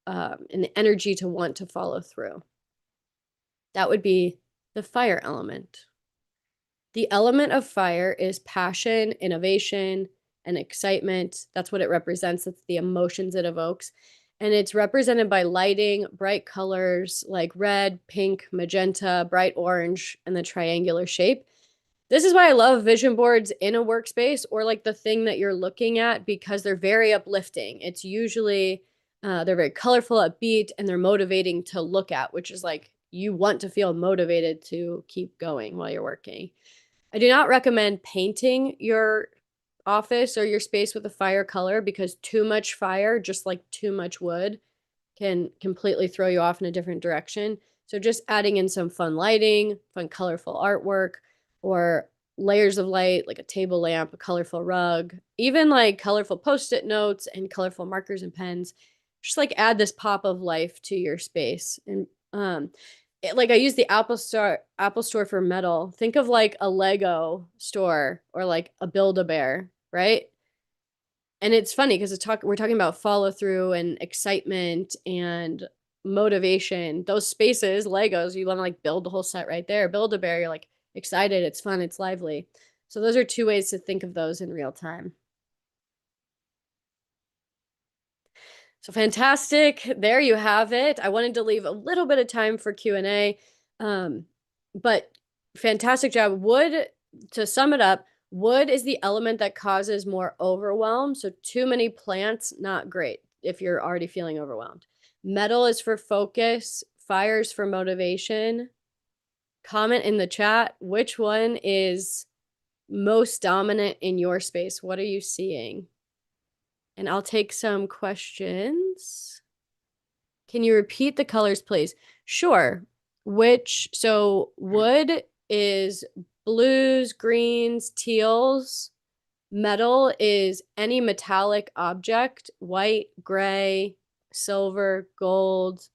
and the energy to want to follow through? That would be the fire element. The element of fire is passion, innovation, and excitement. That's what it represents. It's the emotions it evokes. And it's represented by lighting, bright colors like red, pink, magenta, bright orange, and the triangular shape. This is why I love vision boards in a workspace or like the thing that you're looking at, because they're very uplifting. It's usually, they're very colorful, upbeat, and they're motivating to look at, which is like you want to feel motivated to keep going while you're working. I do not recommend painting your office or your space with a fire color because too much fire, just like too much wood, can completely throw you off in a different direction. So just adding in some fun lighting, fun colorful artwork, or layers of light, like a table lamp, a colorful rug, even like colorful post-it notes and colorful markers and pens. Just like add this pop of life to your space. And like I use the Apple store for metal. Think of like a Lego store or like a Build-A-Bear, right? And it's funny because we're talking about follow through and excitement and motivation. Those spaces, Legos, you want to like build the whole set right there. Build-A-Bear, you're like excited, it's fun, it's lively. So those are two ways to think of those in real time. So fantastic. There you have it. I wanted to leave a little bit of time for Q&A. But fantastic job. Wood, to sum it up, wood is the element that causes more overwhelm. So too many plants, not great if you're already feeling overwhelmed. Metal is for focus, fires for motivation. Comment in the chat, which one is most dominant in your space? What are you seeing? And I'll take some questions. Can you repeat the colors, please? Sure. So wood is blues, greens, teals. Metal is any metallic object, white, gray, silver, gold.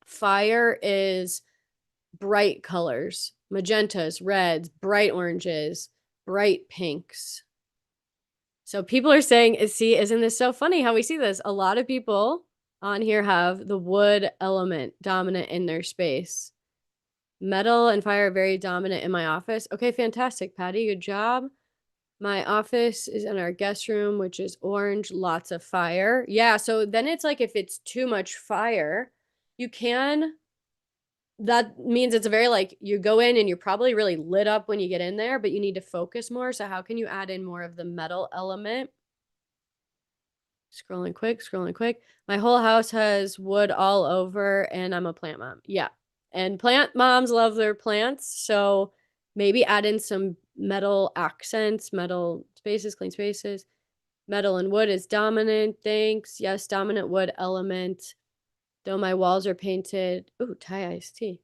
Fire is bright colors, magentas, reds, bright oranges, bright pinks. So people are saying, see, isn't this so funny how we see this? A lot of people on here have the wood element dominant in their space. Metal and fire are very dominant in my office. Okay, fantastic, Patty. Good job. My office is in our guest room, which is orange, lots of fire. Yeah, so then it's like if it's too much fire, you can that means it's a very like you go in and you're probably really lit up when you get in there, but you need to focus more. So how can you add in more of the metal element? Scrolling quick, scrolling quick. My whole house has wood all over and I'm a plant mom. Yeah. And plant moms love their plants. So maybe add in some metal accents, metal spaces, clean spaces. Metal and wood is dominant. Thanks. Yes, dominant wood element. Though my walls are painted. Ooh, Thai iced tea.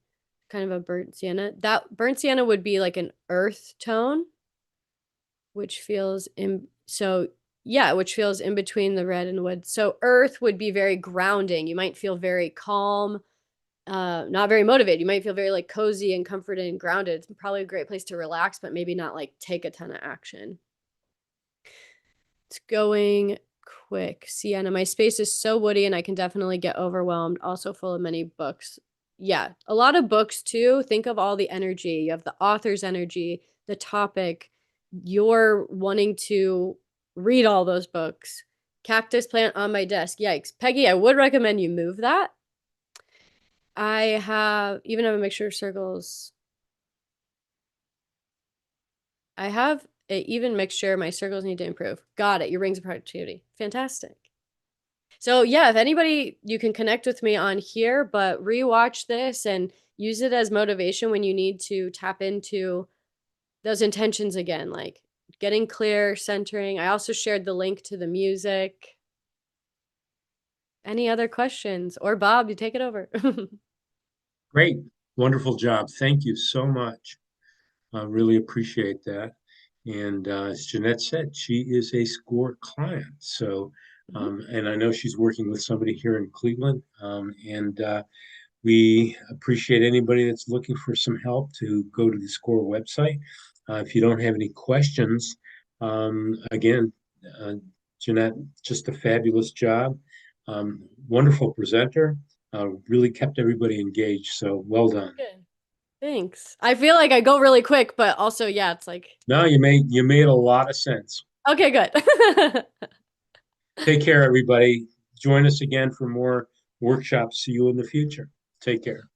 Kind of a burnt sienna. That burnt sienna would be like an earth tone, which feels in so yeah, which feels in between the red and wood. So earth would be very grounding. You might feel very calm, not very motivated. You might feel very like cozy and comforted and grounded. It's probably a great place to relax, but maybe not like take a ton of action. It's going quick. Sienna, my space is so woody and I can definitely get overwhelmed. Also full of many books. Yeah, a lot of books too. Think of all the energy. You have the author's energy, the topic. You're wanting to read all those books. Cactus plant on my desk. Yikes. Peggy, I would recommend you move that. I have a mixture of circles. I have an even mixture. My circles need to improve. Got it. Your rings of productivity. Fantastic. So yeah, if anybody, you can connect with me on here, but rewatch this and use it as motivation when you need to tap into those intentions again, like getting clear, centering. I also shared the link to the music. Any other questions? Or Bob, you take it over. Great, wonderful job. Thank you so much. I really appreciate that. And as Jeanette said, she is a SCORE client. So, and I know she's working with somebody here in Cleveland. And we appreciate anybody that's looking for some help to go to the SCORE website. If you don't have any questions, again, Jeanette, just a fabulous job. Wonderful presenter. Really kept everybody engaged. So well done. Good. Thanks. I feel like I go really quick, but also, yeah, it's like, No, you made a lot of sense. okay, good. Take care, everybody. Join us again for more workshops. See you in the future. Take care.